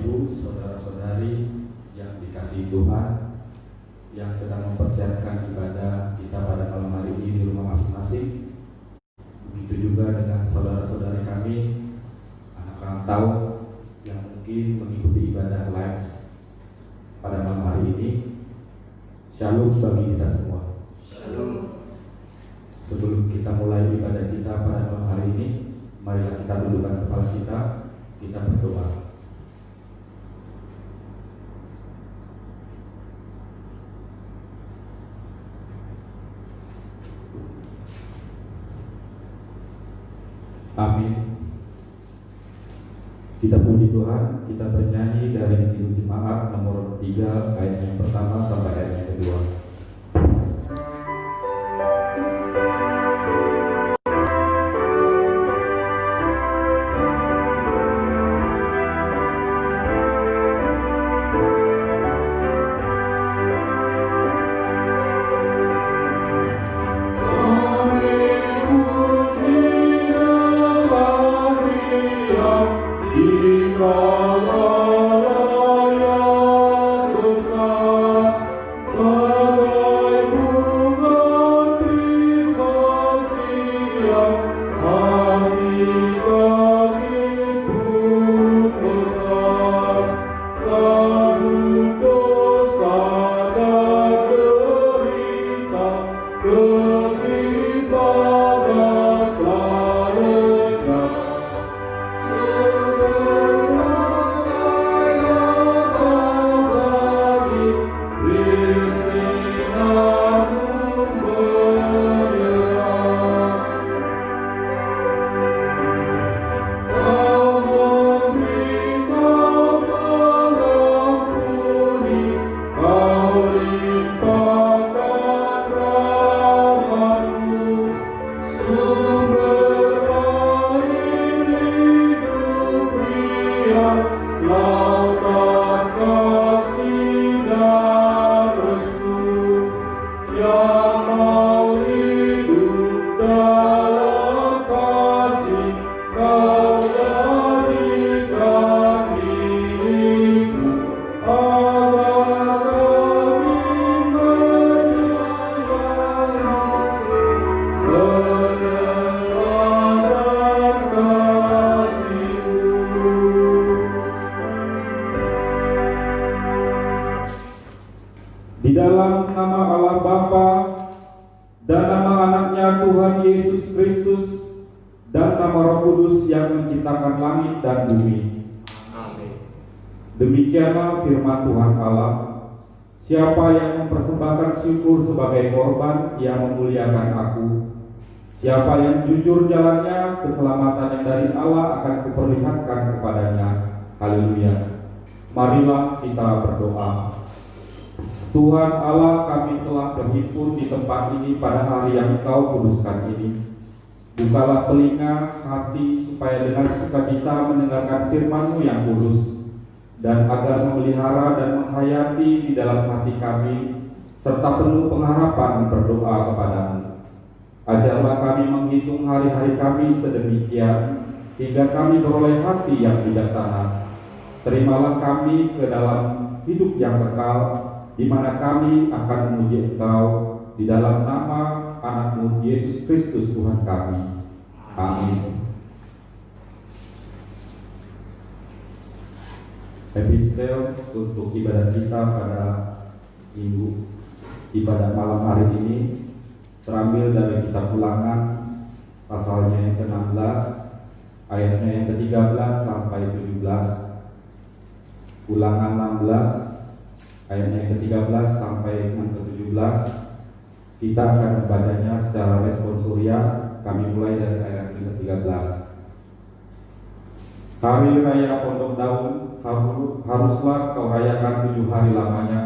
Ibu, saudara-saudari yang dikasihi Tuhan, yang sedang mempersiapkan ibadah kita pada malam hari ini di rumah masing-masing. Begitu juga dengan saudara-saudari kami, anak rantau yang mungkin mengikuti ibadah live pada malam hari ini. Shalom bagi kita semua. Shalom. Sebelum kita mulai ibadah kita pada malam hari ini, marilah kita tundukkan kepala kita berdoa. Amin. Kita puji Tuhan, kita bernyanyi dari Injil Jemaat nomor 3 ayat yang pertama sampai ayat yang kedua. Demikianlah firman Tuhan Allah. Siapa yang mempersembahkan syukur sebagai korban, ia memuliakan aku. Siapa yang jujur jalannya, keselamatan yang dari Allah akan kuperlihatkan kepadanya. Haleluya. Marilah kita berdoa. Tuhan Allah, kami telah berhimpun di tempat ini pada hari yang Engkau kuduskan ini. Bukalah telinga hati supaya dengan sukacita mendengarkan firman-Mu yang kudus, dan agar memelihara dan menghayati di dalam hati kami, serta penuh pengharapan berdoa kepadamu. Ajarlah kami menghitung hari-hari kami sedemikian, hingga kami beroleh hati yang bijaksana. Terimalah kami ke dalam hidup yang kekal, di mana kami akan memuji Engkau, di dalam nama Anak-Mu Yesus Kristus Tuhan kami. Amin. Epistel untuk ibadah kita pada minggu ibadah malam hari ini terambil dari kitab Ulangan pasalnya yang ke-16 ayatnya yang ke-13 sampai 17. Ulangan 16 ayatnya yang ke-13 sampai yang ke-17. Kita akan membacanya secara responsoria. Kami mulai dari ayat yang ke-13. Hari Raya Pondok Daun haruslah kau rayakan 7 hari lamanya.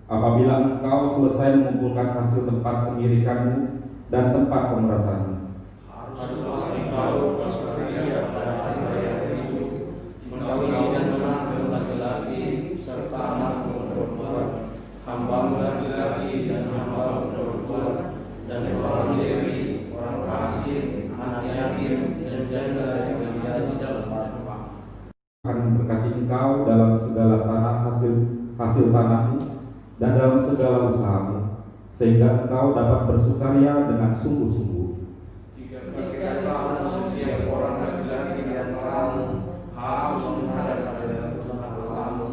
Apabila engkau selesai mengumpulkan hasil tempat pengirikanmu dan tempat pemerasanmu, haruslah engkau bersedia pada hari raya itu, mengkawinkan anak laki-laki serta anak perempuan, hamba laki-laki dan hamba perempuan, dan orang Lewi, orang asing, anak yatim, dan janda yang ada di dalam rumah. akan memberkati engkau dalam hasil tanahmu dan dalam segala usahamu, sehingga engkau dapat bersukaria dengan sungguh-sungguh. Jika setiap orang laki-laki di antaramu harus menghadap pada Tuhan Allahmu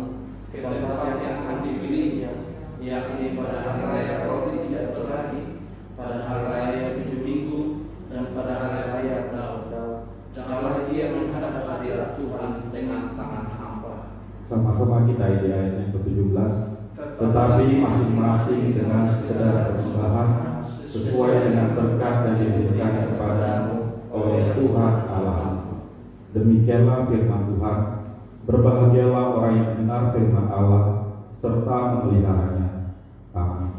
ke tempat yang akan dipilihnya, yakni pada hari raya roti tidak berbagi, pada hari raya 7 minggu, dan pada hari raya Daud. Janganlah ia menghadap hadirat Tuhan dengan tangan hampa. Sama-sama kita di ayat yang ke-17. Tetapi masing-masing dengan segala persembahan sesuai dengan berkat yang diberikan kepadamu oleh Tuhan Allahmu. Demikianlah firman Tuhan. Berbahagialah orang yang mendengar firman Allah serta memeliharanya. Amin.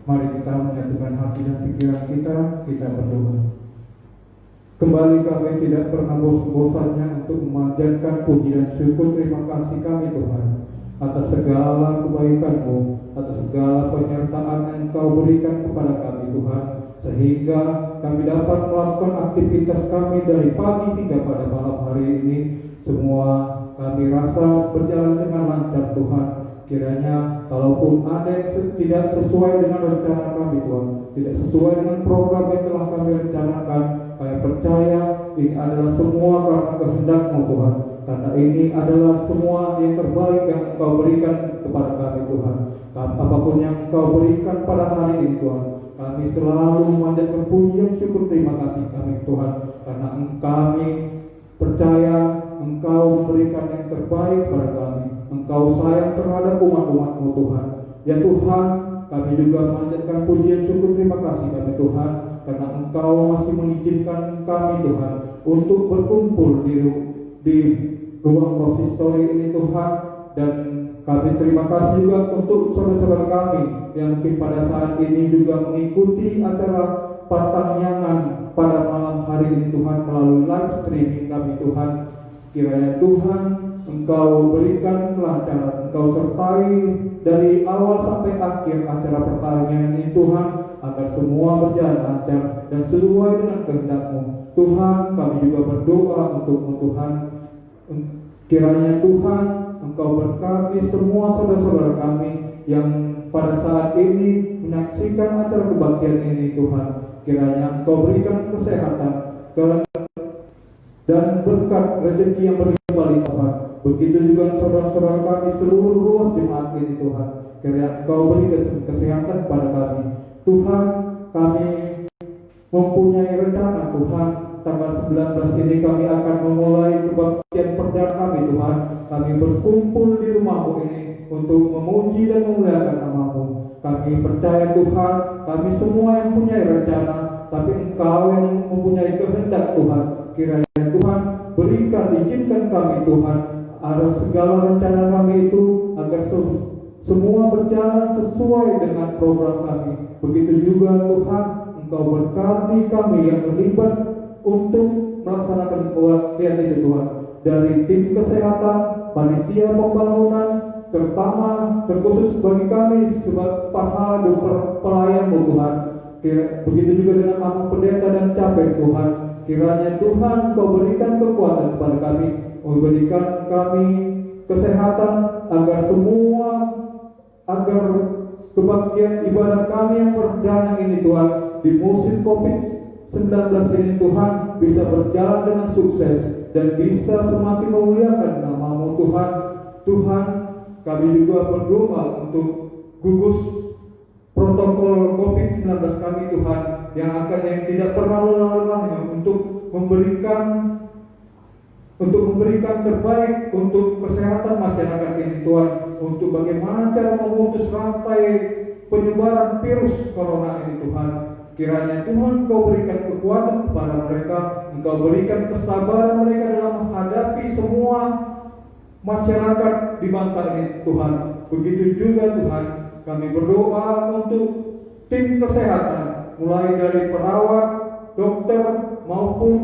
Mari kita menyatukan hati dan pikiran kita berdoa. Kembali kami tidak pernah bosan-bosannya untuk memanjatkan puji dan syukur terima kasih kami Tuhan atas segala kebaikan-Mu, atas segala penyertaan yang Engkau berikan kepada kami Tuhan, sehingga kami dapat melakukan aktivitas kami dari pagi hingga pada malam hari ini. Semua kami rasa berjalan dengan lancar Tuhan. Kiranya kalaupun ada yang tidak sesuai dengan rencana kami Tuhan, tidak sesuai dengan program yang telah kami rencanakan, kami percaya ini adalah semua karena kehendak-Mu Tuhan, karena ini adalah semua yang terbaik yang Engkau berikan kepada kami Tuhan. Apapun yang Engkau berikan pada hari ini Tuhan, kami selalu memanjatkan puji dan syukur terima kasih kami Tuhan, karena kami percaya Engkau memberikan yang terbaik pada kami. Engkau sayang terhadap umat-umat-Mu Tuhan. Ya Tuhan, kami juga memanjatkan puji dan syukur terima kasih kami Tuhan, karena Engkau masih mengizinkan kami Tuhan untuk berkumpul di ruang konsistori ini Tuhan. Dan kami terima kasih juga untuk saudara-saudara kami yang mungkin pada saat ini juga mengikuti acara pertanyaan pada malam hari ini Tuhan melalui live streaming kami Tuhan. Kiranya Tuhan Engkau berikan kelancaran, Engkau sertai dari awal sampai akhir acara pertanyaan ini Tuhan, agar semua berjalan lancar dan sesuai dengan kehendak-Mu Tuhan. Kami juga berdoa untuk Tuhan, kiranya Tuhan Engkau berkati semua saudara-saudara kami yang pada saat ini menyaksikan acara kebaktian ini Tuhan. Kiranya Engkau berikan kesehatan dan berkat rezeki yang berlimpah Tuhan. Begitu juga saudara-saudara kami seluruh ruas jemaat ini Tuhan. Kiranya Engkau beri kesehatan kepada kami Tuhan. Kami mempunyai rencana Tuhan, tanggal 19 ini kami akan memulai kebaktian perdana kami Tuhan. Kami berkumpul di rumah-Mu ini untuk memuji dan memuliakan nama-Mu. Kami percaya Tuhan, kami semua yang punya rencana, tapi Engkau yang mempunyai kehendak Tuhan. Kiranya Tuhan berikan, izinkan kami Tuhan, ada segala rencana kami itu agar semua berjalan sesuai dengan program kami. Begitu juga Tuhan, Engkau berkati kami yang terlibat untuk melaksanakan kebaktian itu Tuhan. Dari tim kesehatan, panitia pembangunan, terutama terkhusus bagi kami sebagai pahala pelayan-Mu Tuhan. Begitu juga dengan anak pendeta dan capai Tuhan. Kiranya Tuhan Kau berikan kekuatan kepada kami, memberikan kami kesehatan agar kebaktian ibadah kami yang perdana ini Tuhan di musim COVID-19 ini Tuhan bisa berjalan dengan sukses dan bisa semakin memuliakan nama-Mu Tuhan. Tuhan, kami juga berdoa untuk gugus protokol COVID-19 kami Tuhan, yang tidak pernah lelah-lelahnya untuk memberikan terbaik untuk kesehatan masyarakat ini Tuhan, untuk bagaimana cara memutus rantai penyebaran virus corona ini Tuhan. Kiranya Tuhan Kau berikan kekuatan kepada mereka, Engkau berikan kesabaran mereka dalam menghadapi semua masyarakat di bangsa ini Tuhan. Begitu juga Tuhan, kami berdoa untuk tim kesehatan, mulai dari perawat, dokter, maupun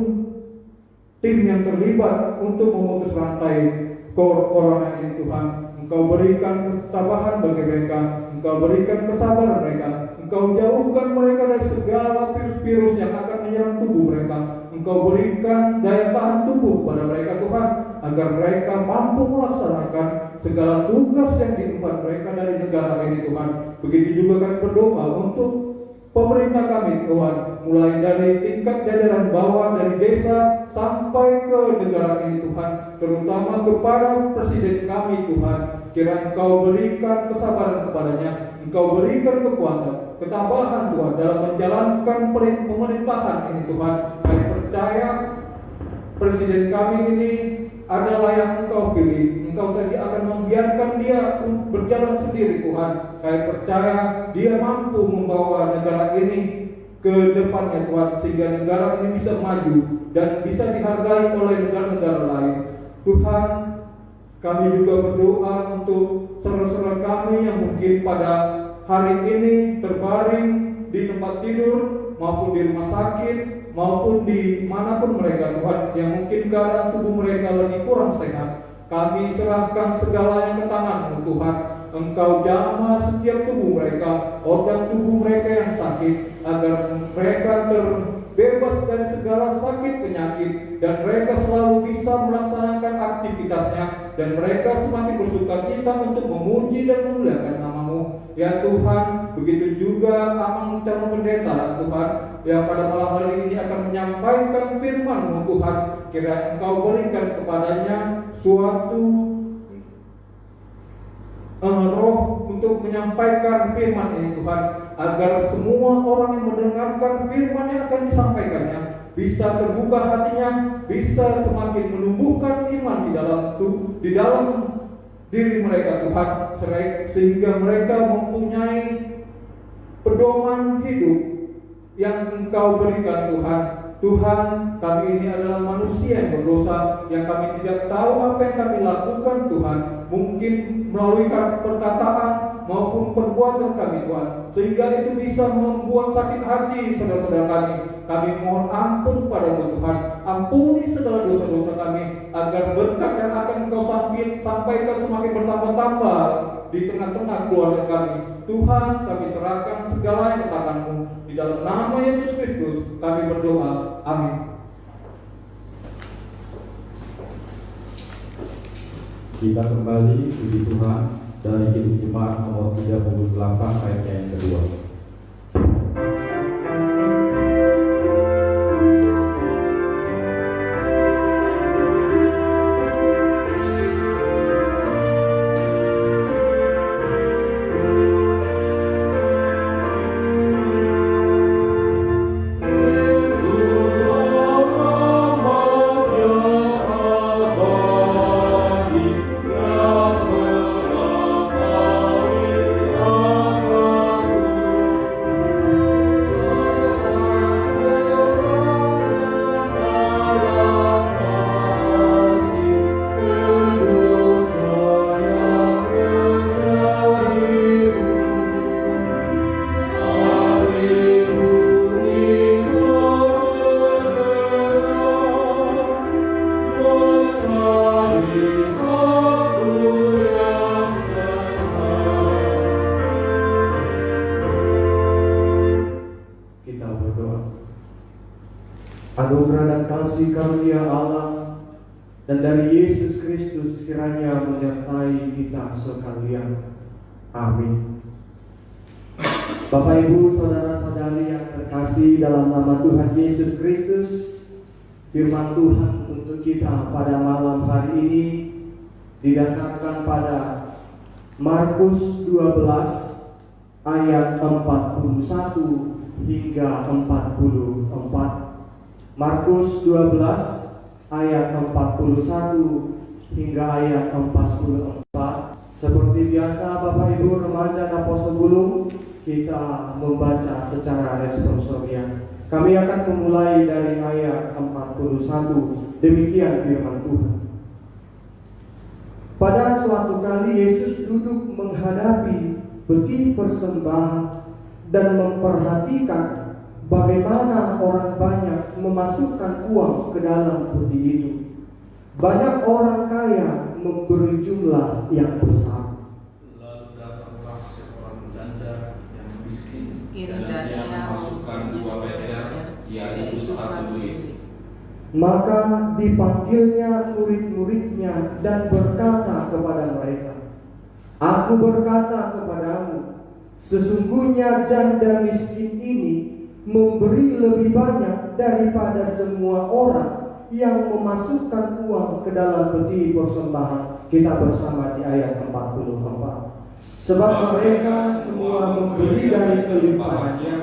tim yang terlibat untuk memutus rantai corona ini Tuhan. Engkau berikan ketabahan bagi mereka, Engkau berikan kesabaran mereka, Engkau jauhkan mereka dari segala virus-virus yang akan menyerang tubuh mereka. Engkau berikan daya tahan tubuh pada mereka Tuhan, agar mereka mampu melaksanakan segala tugas yang diemban mereka dari negara ini Tuhan. Begitu juga kami berdoa untuk pemerintah kami Tuhan, mulai dari tingkat jajaran bawah, dari desa sampai ke negara ini Tuhan, terutama kepada presiden kami Tuhan. Kiranya Engkau berikan kesabaran kepadanya, Engkau berikan kekuatan, ketabahan Tuhan dalam menjalankan pemerintahan ini Tuhan. Kami percaya presiden kami ini adalah yang Engkau pilih. Engkau tadi akan membiarkan dia berjalan sendiri Tuhan. Kami percaya dia mampu membawa negara ini ke depannya Tuhan, sehingga negara ini bisa maju dan bisa dihargai oleh negara-negara lain. Tuhan, kami juga berdoa untuk saudara-saudara kami yang mungkin pada hari ini terbaring di tempat tidur maupun di rumah sakit maupun di manapun mereka Tuhan, yang mungkin keadaan tubuh mereka lagi kurang sehat. Kami serahkan segalanya ke tangan-Mu Tuhan. Engkau jamah setiap tubuh mereka, organ tubuh mereka yang sakit, agar mereka terbebas dari segala sakit penyakit, dan mereka selalu bisa melaksanakan aktivitasnya, dan mereka semakin bersuka cita untuk memuji dan memuliakan nama-Mu. Ya Tuhan, begitu juga Amang calon pendeta Tuhan, yang pada malam hari ini akan menyampaikan firman-Mu Tuhan. Kiranya Engkau berikan kepadanya suatu roh untuk menyampaikan firman ini Tuhan, agar semua orang yang mendengarkan firman yang akan disampaikannya bisa terbuka hatinya, bisa semakin menumbuhkan iman di dalam diri mereka Tuhan, sehingga mereka mempunyai pedoman hidup yang Engkau berikan Tuhan. Tuhan, kami ini adalah manusia yang berdosa, yang kami tidak tahu apa yang kami lakukan Tuhan, mungkin melalui perkataan maupun perbuatan kami Tuhan, sehingga itu bisa membuat sakit hati saudara-saudara kami. Kami mohon ampun kepada-Mu Tuhan, ampuni segala dosa-dosa kami, agar berkat yang akan Engkau sampaikan semakin bertambah-tambah di tengah-tengah keluarga kami. Tuhan, kami serahkan segalanya ke tangan-Mu. Di dalam nama Yesus Kristus kami berdoa. Amin. Kita kembali puji Tuhan dari Kitab Jemaat nomor 38 ayatnya yang kedua. Anugerah dan kasih karunia Allah dan dari Yesus Kristus kiranya menyertai kita sekalian. Amin. Bapak Ibu, saudara-saudari yang terkasih dalam nama Tuhan Yesus Kristus, firman Tuhan untuk kita pada malam hari ini didasarkan pada Markus 12 ayat 41 hingga 44. Markus 12 ayat 41 hingga ayat 44. Seperti biasa Bapak Ibu remaja dan pemulung, kita membaca secara responsorial. Kami akan memulai dari ayat 41. Demikian firman Tuhan. Pada suatu kali Yesus duduk menghadapi peti persembahan dan memperhatikan bagaimana orang banyak memasukkan uang ke dalam peti itu. Banyak orang kaya memberi jumlah yang besar. Lalu datanglah seorang janda yang miskin dan dia memasukkan 2 peser, yaitu 1 duit. Maka dipanggilnya murid-muridnya dan berkata kepada mereka, Aku berkata kepadamu, sesungguhnya janda miskin ini memberi lebih banyak daripada semua orang yang memasukkan uang ke dalam peti persembahan. Kita bersama di ayat 44. Sebab mereka semua memberi dari kelimpahannya,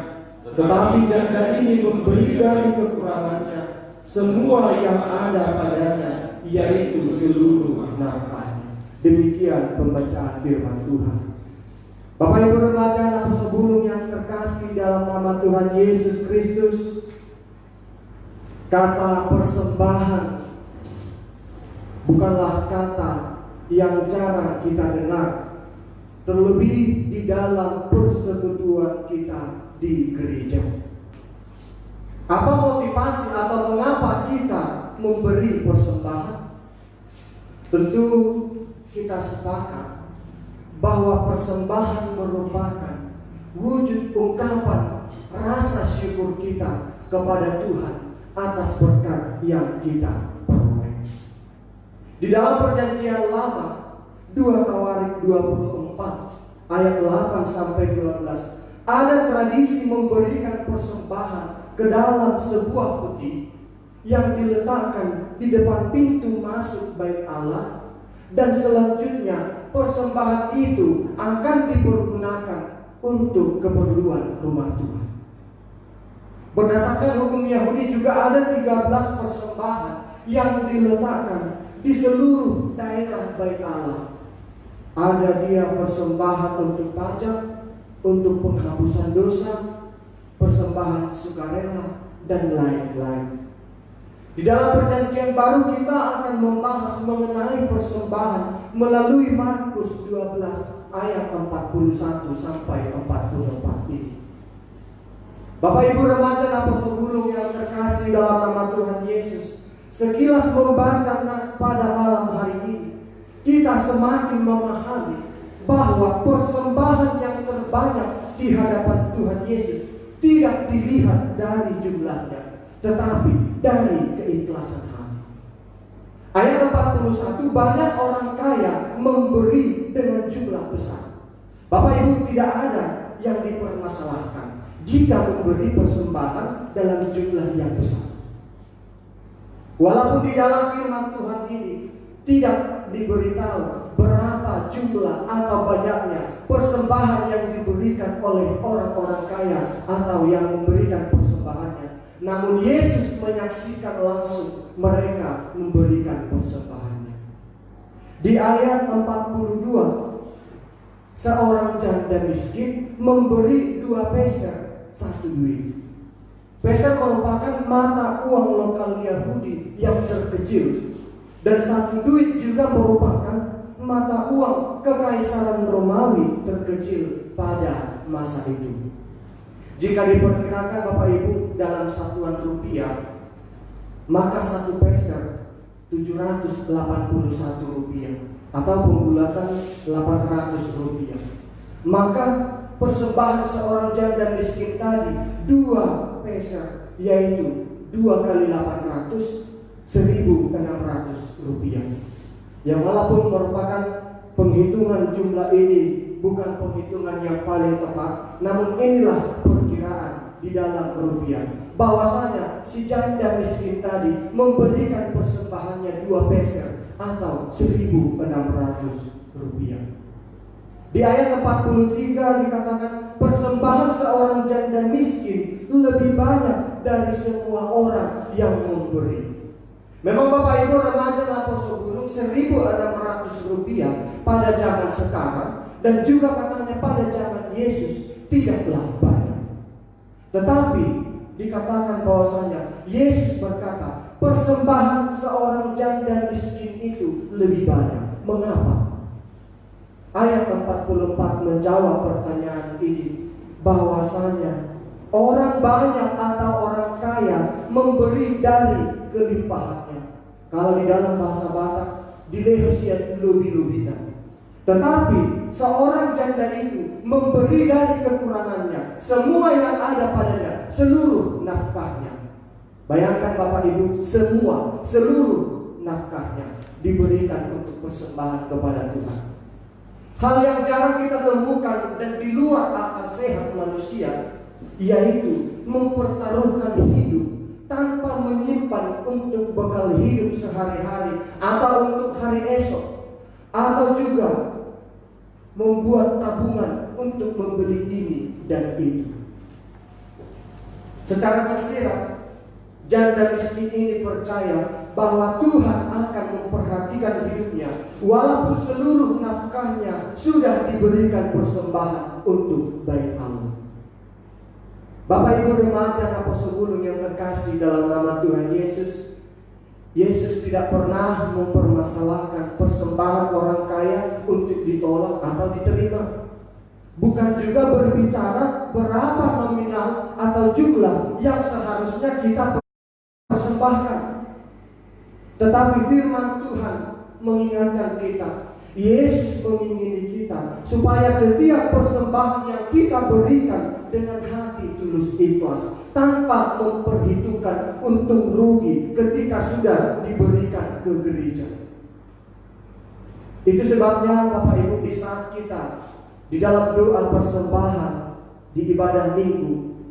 tetapi janda ini memberi dari kekurangannya semua yang ada padanya, yaitu seluruh nafkahnya. Demikian pembacaan firman Tuhan. Bapak Ibu remaja dan sebelum yang terkasih dalam nama Tuhan Yesus Kristus, kata persembahan bukanlah kata yang jarang kita dengar, terlebih di dalam persekutuan kita di gereja. Apa motivasi atau mengapa kita memberi persembahan? Tentu kita sepakat bahwa persembahan merupakan wujud ungkapan rasa syukur kita kepada Tuhan atas berkat yang kita peroleh. Di dalam perjanjian lama 2 Tawarik 24 ayat 8 sampai 12 ada tradisi memberikan persembahan ke dalam sebuah peti yang diletakkan di depan pintu masuk bait Allah, dan selanjutnya persembahan itu akan dipergunakan untuk keperluan rumah Tuhan. Berdasarkan hukum Yahudi juga ada 13 persembahan yang diletakkan di seluruh daerah bait Allah. Ada dia persembahan untuk pajak, untuk penghapusan dosa, persembahan sukarela, dan lain-lain. Di dalam perjanjian baru kita akan membahas mengenai persembahan melalui Markus 12 ayat 41 sampai 44 ini. Bapak Ibu remaja dan sebelum yang terkasih dalam nama Tuhan Yesus, sekilas membaca nas pada malam hari ini, kita semakin memahami bahwa persembahan yang terbanyak di hadapan Tuhan Yesus tidak dilihat dari jumlahnya, tetapi dari keikhlasan hati. Ayat 41, banyak orang kaya memberi dengan jumlah besar. Bapak Ibu, tidak ada yang dipermasalahkan jika memberi persembahan dalam jumlah yang besar. Walaupun di dalam firman Tuhan ini tidak diberitahu berapa jumlah atau banyaknya persembahan yang diberikan oleh orang-orang kaya atau yang memberikan persembahannya, namun Yesus menyaksikan langsung mereka memberikan persembahannya. Di ayat 42, seorang janda miskin memberi 2 peser 1 duit. Peser merupakan mata uang lokal Yahudi yang terkecil, dan 1 duit juga merupakan mata uang kekaisaran Romawi terkecil pada masa itu. Jika diperkirakan Bapak Ibu dalam satuan rupiah, maka 1 peser 781 rupiah atau pembulatan 800 rupiah. Maka persembahan seorang janda miskin tadi 2 peser, yaitu 2 kali 800, 1.600 rupiah. Yang walaupun merupakan penghitungan jumlah ini bukan penghitungan yang paling tepat, namun inilah perkiraan di dalam rupiah, bahwasanya si janda miskin tadi memberikan persembahannya 2 peser atau 1.600 rupiah. Di ayat 43 dikatakan persembahan seorang janda miskin lebih banyak dari semua orang yang memberi. Memang Bapak Ibu remaja dan apostol 1.600 rupiah pada zaman sekarang, dan juga katanya pada zaman Yesus tidaklah banyak. Tetapi dikatakan bahwasanya Yesus berkata persembahan seorang janda miskin itu lebih banyak. Mengapa? Ayat 44 menjawab pertanyaan ini, bahwasanya orang banyak atau orang kaya memberi dari kelimpahannya. Kalau di dalam bahasa Batak dilehosiat lubi-lubinan. Tetapi seorang janda itu memberi dari kekurangannya semua yang ada padanya, seluruh nafkahnya. Bayangkan Bapak Ibu, seluruh nafkahnya diberikan untuk persembahan kepada Tuhan. Hal yang jarang kita temukan dan di luar akal sehat manusia, yaitu mempertaruhkan hidup tanpa menyimpan untuk bekal hidup sehari-hari atau untuk hari esok, atau juga membuat tabungan untuk membeli ini dan itu. Secara tersirat, janda miskin ini percaya bahwa Tuhan akan memperhatikan hidupnya walaupun seluruh nafkahnya sudah diberikan persembahan untuk bait Allah. Bapak Ibu remaja Apostol Gunung yang terkasih dalam nama Tuhan Yesus, Yesus tidak pernah mempermasalahkan persembahan orang kaya untuk ditolak atau diterima. Bukan juga berbicara berapa nominal atau jumlah yang seharusnya kita persembahkan. Tetapi firman Tuhan mengingatkan kita, Yesus mengingini kita supaya setiap persembahan yang kita berikan dengan hati tulus ikhlas, tanpa memperhitungkan untung rugi ketika sudah diberikan ke gereja. Itu sebabnya Bapak Ibu, di saat kita di dalam doa persembahan di ibadah minggu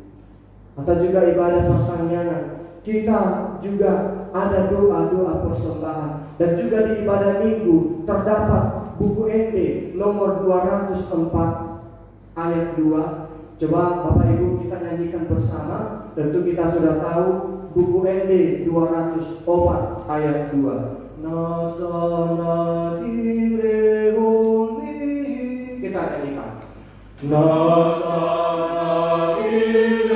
atau juga ibadah pertanyaan, kita juga ada doa-doa persembahan. Dan juga di ibadah minggu terdapat buku ND nomor 204 ayat 2. Coba Bapak Ibu kita nyanyikan bersama. Tentu kita sudah tahu buku ND 204 ayat 2. Nasana direhoni. Kita nyanyikan. Nasana direhoni.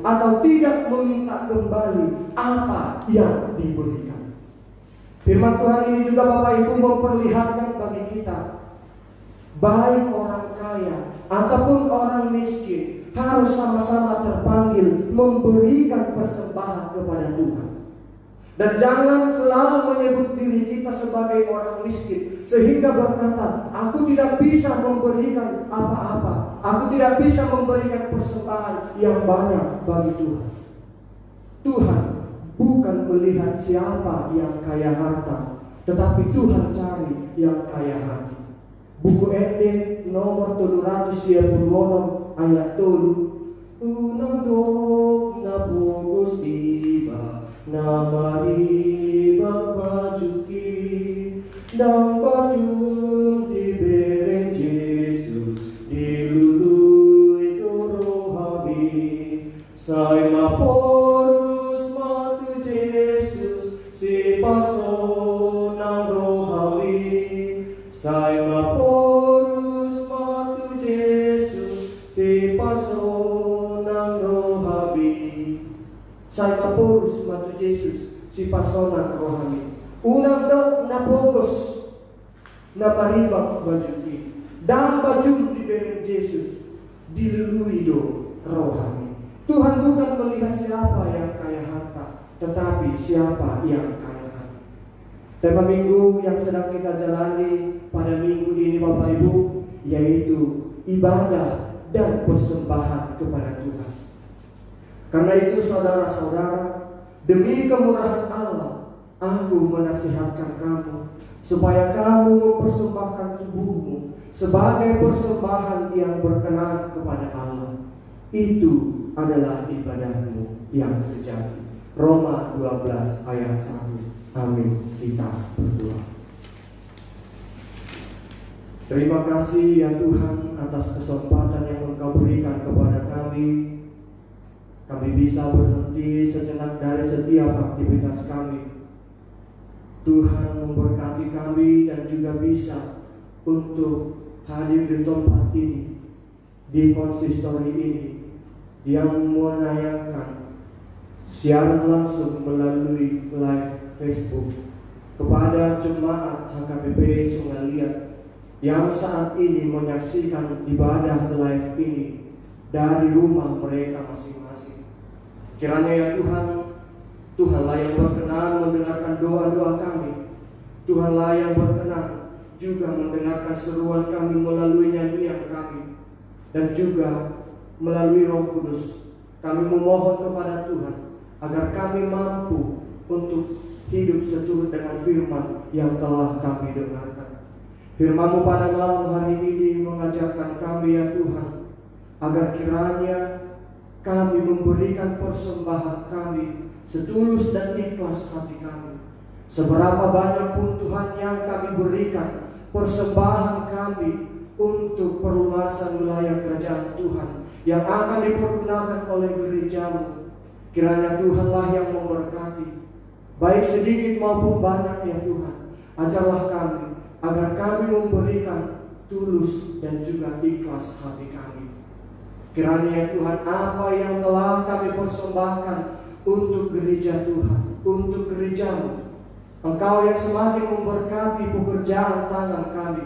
Atau tidak meminta kembali apa yang diberikan. Firman Tuhan ini juga Bapak Ibu memperlihatkan bagi kita, baik orang kaya ataupun orang miskin harus sama-sama terpanggil memberikan persembahan kepada Tuhan. Dan jangan selalu menyebut diri kita sebagai orang miskin sehingga berkata, aku tidak bisa memberikan apa-apa, aku tidak bisa memberikan persembahan yang banyak bagi Tuhan. Tuhan bukan melihat siapa yang kaya harta, tetapi Tuhan cari yang kaya hati. Buku ND nomor 726 ayat 7. Unang dok na bugos iba na maribag bajuki nang bajum dibereng Jesus diluluy dorohabi say maporus matu Jesus si paso ng rohawi say maporus matu Jesus si paso ng rohabi. Say maporus matu Jesus si paso ng rohawi. Unang daw napogos na maribak bajuti. Dan bajum dibereng Jesus diluluido rohani. Tuhan bukan melihat siapa yang kaya harta, tetapi siapa yang kaya hati. Tema minggu yang sedang kita jalani pada minggu ini Bapak Ibu, yaitu ibadah dan persembahan kepada Tuhan. Karena itu saudara-saudara, demi kemurahan Allah, aku menasihatkan kamu supaya kamu mempersembahkan tubuhmu sebagai persembahan yang berkenan kepada Allah. Itu adalah ibadahmu yang sejati. Roma 12 ayat 1. Amin. Kita berdoa. Terima kasih ya Tuhan atas kesempatan yang Engkau berikan kepada kami. Kami bisa berhenti sejenak dari setiap aktivitas kami Tuhan memberkati kami dan juga bisa untuk hadir di tempat ini, di konsistori ini, yang menayangkan siaran langsung melalui live Facebook kepada jemaat HKBP Sungai Liat yang saat ini menyaksikan ibadah live ini dari rumah mereka masing-masing. Kiranya ya Tuhan, Tuhanlah yang berkenan mendengarkan doa-doa kami. Tuhanlah yang berkenan juga mendengarkan seruan kami melalui nyanyian kami. Dan juga melalui Roh Kudus, kami memohon kepada Tuhan agar kami mampu untuk hidup seturut dengan firman yang telah kami dengarkan. Firman-Mu pada malam hari ini mengajarkan kami ya Tuhan, agar kiranya kami memberikan persembahan kami setulus dan ikhlas hati kami. Seberapa banyak pun Tuhan yang kami berikan persembahan kami untuk perluasan wilayah kerajaan Tuhan yang akan dipergunakan oleh gereja-Mu, kiranya Tuhanlah yang memberkati, baik sedikit maupun banyak ya Tuhan. Ajarlah kami agar kami memberikan tulus dan juga ikhlas hati kami. Kiranya ya Tuhan, apa yang telah kami persembahkan untuk gereja Tuhan, untuk gereja-Mu, Engkau yang semakin memberkati pekerjaan tangan kami,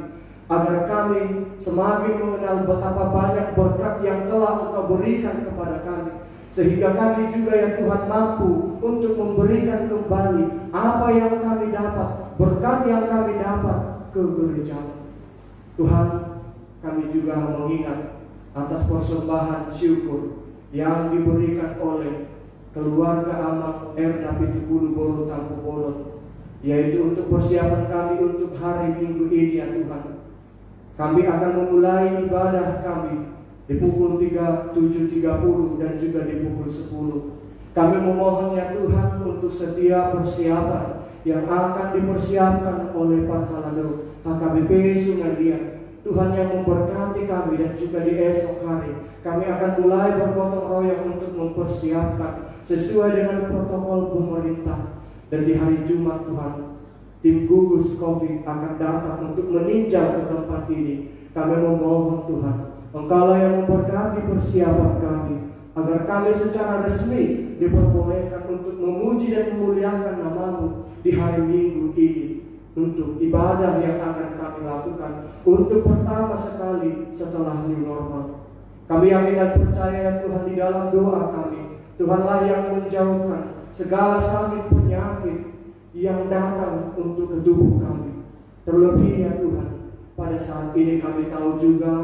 agar kami semakin mengenal betapa banyak berkat yang telah Engkau berikan kepada kami, sehingga kami juga ya Tuhan mampu untuk memberikan kembali apa yang kami dapat, berkat yang kami dapat ke gereja-Mu. Tuhan, kami juga mengingat atas persembahan syukur yang diberikan oleh keluarga Amang Erna Pitupulu Boro Tampu Bolon, yaitu untuk persiapan kami untuk hari Minggu ini ya Tuhan. Kami akan memulai ibadah kami di pukul 7.30 dan juga di pukul 10. Kami memohon ya Tuhan untuk setiap persiapan yang akan dipersiapkan oleh Pak Halado HKBP Sungai Liat. Tuhan yang memberkati kami, dan juga di esok hari kami akan mulai bergotong royong untuk mempersiapkan sesuai dengan protokol pemerintah. Dan di hari Jumat Tuhan, tim gugus COVID akan datang untuk meninjau ke tempat ini. Kami memohon Tuhan, Engkaulah yang memberkati persiapan kami, agar kami secara resmi diperbolehkan untuk memuji dan memuliakan nama-Mu di hari Minggu ini, untuk ibadah yang akan kami lakukan untuk pertama sekali setelah new normal. Kami yakin dan percaya Tuhan, di dalam doa kami, Tuhanlah yang menjauhkan segala sakit penyakit yang datang untuk ke tubuh kami. Terlebih ya Tuhan, pada saat ini kami tahu juga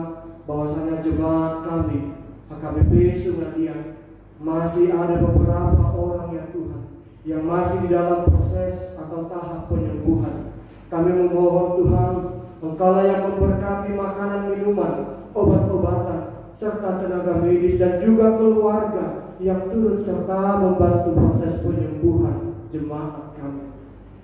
bahwasanya jemaat kami HKBP Sungai Liat masih ada beberapa orang ya Tuhan yang masih di dalam proses atau tahap penyembuhan. Kami memohon Tuhan, Engkaulah yang memberkati makanan, minuman, obat-obatan, serta tenaga medis dan juga keluarga yang turut serta membantu proses penyembuhan jemaat kami.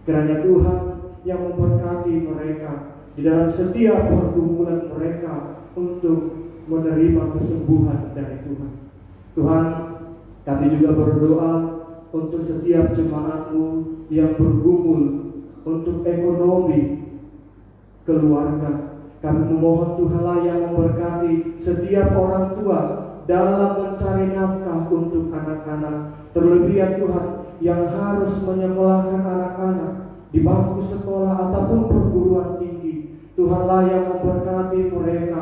Kiranya Tuhan yang memberkati mereka di dalam setiap pergumulan mereka untuk menerima kesembuhan dari Tuhan. Tuhan, kami juga berdoa untuk setiap jemaat-Mu yang bergumul untuk ekonomi keluarga. Kami memohon Tuhanlah yang memberkati setiap orang tua dalam mencari nafkah untuk anak-anak. Terlebih ya Tuhan, yang harus menyekolahkan anak-anak di bangku sekolah ataupun perguruan tinggi. Tuhanlah yang memberkati mereka.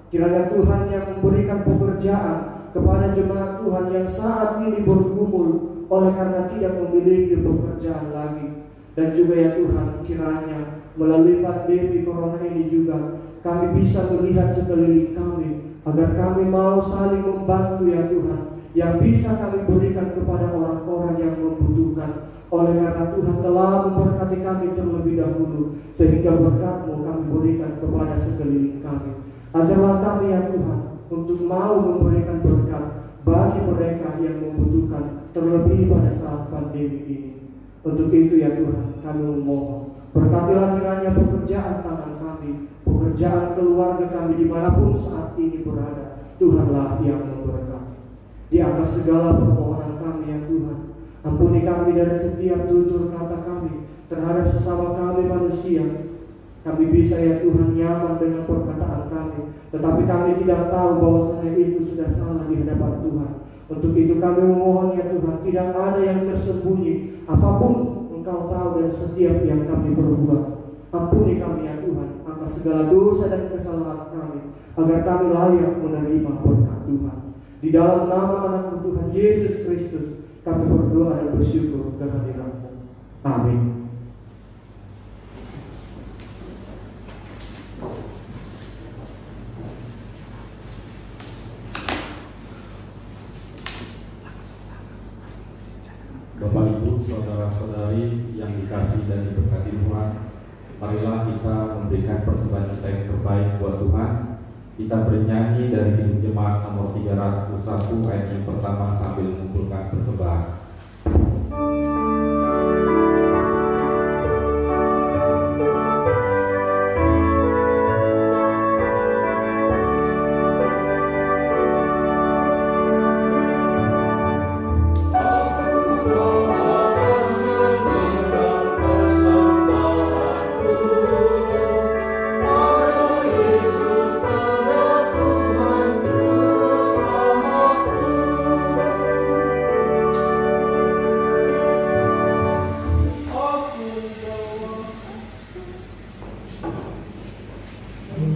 Kiranya Tuhan yang memberikan pekerjaan kepada jemaat Tuhan yang saat ini bergumul oleh karena tidak memiliki pekerjaan lagi. Dan juga ya Tuhan, kiranya melalui pandemi corona ini juga kami bisa melihat sekeliling kami, agar kami mau saling membantu ya Tuhan, yang bisa kami berikan kepada orang-orang yang membutuhkan. Oleh karena Tuhan telah memberkati kami terlebih dahulu, sehingga berkat-Mu kami berikan kepada sekeliling kami. Ajarlah kami ya Tuhan untuk mau memberikan berkat bagi mereka yang membutuhkan, terlebih pada saat pandemi ini. Untuk itu ya Tuhan, kami memohon, berkatilah kiranya pekerjaan tangan kami, pekerjaan keluarga kami dimanapun saat ini berada. Tuhanlah yang memberkati. Di atas segala permohonan kami ya Tuhan, Ampuni kami dari setiap tutur kata kami terhadap sesama kami manusia. Kami bisa ya Tuhan nyaman dengan perkataan kami, tetapi kami tidak tahu bahwasanya itu sudah salah di hadapan Tuhan. Untuk itu kami memohon ya Tuhan, tidak ada yang tersembunyi, apapun Engkau tahu dari setiap yang kami perbuat. Ampuni kami ya Tuhan atas segala dosa dan kesalahan kami, agar kami layak menerima berkat Tuhan. Di dalam nama anak Tuhan Yesus Kristus kami berdoa dan bersyukur kehadiran-Mu. Amin. Bapak Ibu, saudara-saudari yang dikasihi dan diberkati Tuhan, marilah kita memberikan persembahan kita yang terbaik buat Tuhan. Kita bernyanyi dari Kidung Jemaat nomor 301 ayat yang pertama sambil mengumpulkan persembahan.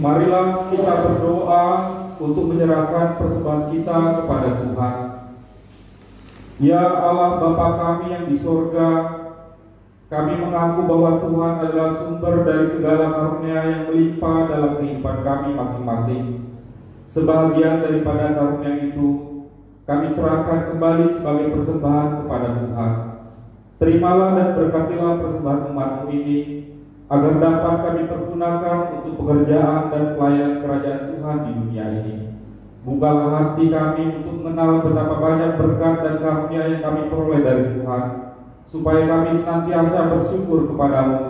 Marilah kita berdoa untuk menyerahkan persembahan kita kepada Tuhan. Ya Allah Bapa kami yang di sorga, kami mengaku bahwa Tuhan adalah sumber dari segala karunia yang melimpah dalam kehidupan kami masing-masing. Sebagian daripada karunia itu kami serahkan kembali sebagai persembahan kepada Tuhan. Terimalah dan berkatilah persembahan umat-Mu ini, agar dapat kami pergunakan untuk pekerjaan dan pelayanan kerajaan Tuhan di dunia ini. Bukalah hati kami untuk mengenal betapa banyak berkat dan karunia yang kami peroleh dari Tuhan, supaya kami senantiasa bersyukur kepada-Mu.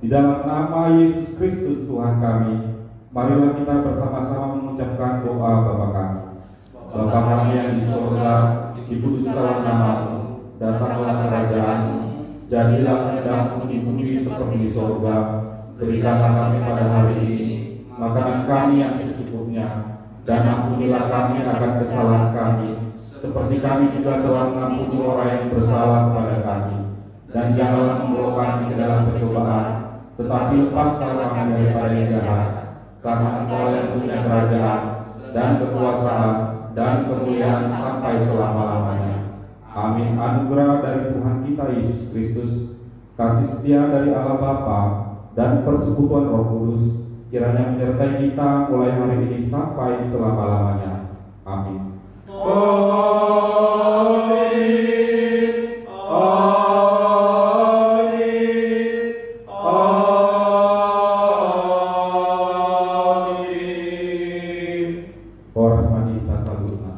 Di dalam nama Yesus Kristus Tuhan kami, marilah kita bersama-sama mengucapkan doa Bapa kami. Bapa kami yang di surga, dikuduskanlah nama-Mu, datanglah kerajaan-Mu, jadilah kehendak-Mu di bumi seperti di sorga. Berikanlah kami pada hari ini makanan kami yang secukupnya, dan ampunilah kami akan kesalahan kami, seperti kami juga telah mengampuni orang yang bersalah kepada kami. Dan janganlah membawa kami ke dalam pencobaan, tetapi lepaskanlah kami daripada yang jahat. Karena Engkau yang punya kerajaan dan kekuasaan dan kemuliaan sampai selama-lamanya. Amin. Anugerah dari Tuhan kita Yesus Kristus, kasih setia dari Allah Bapa, dan persekutuan Roh Kudus kiranya menyertai kita mulai hari ini sampai selama-lamanya. Amin. Amin. Amin. Amin. Horas Madita Salutna.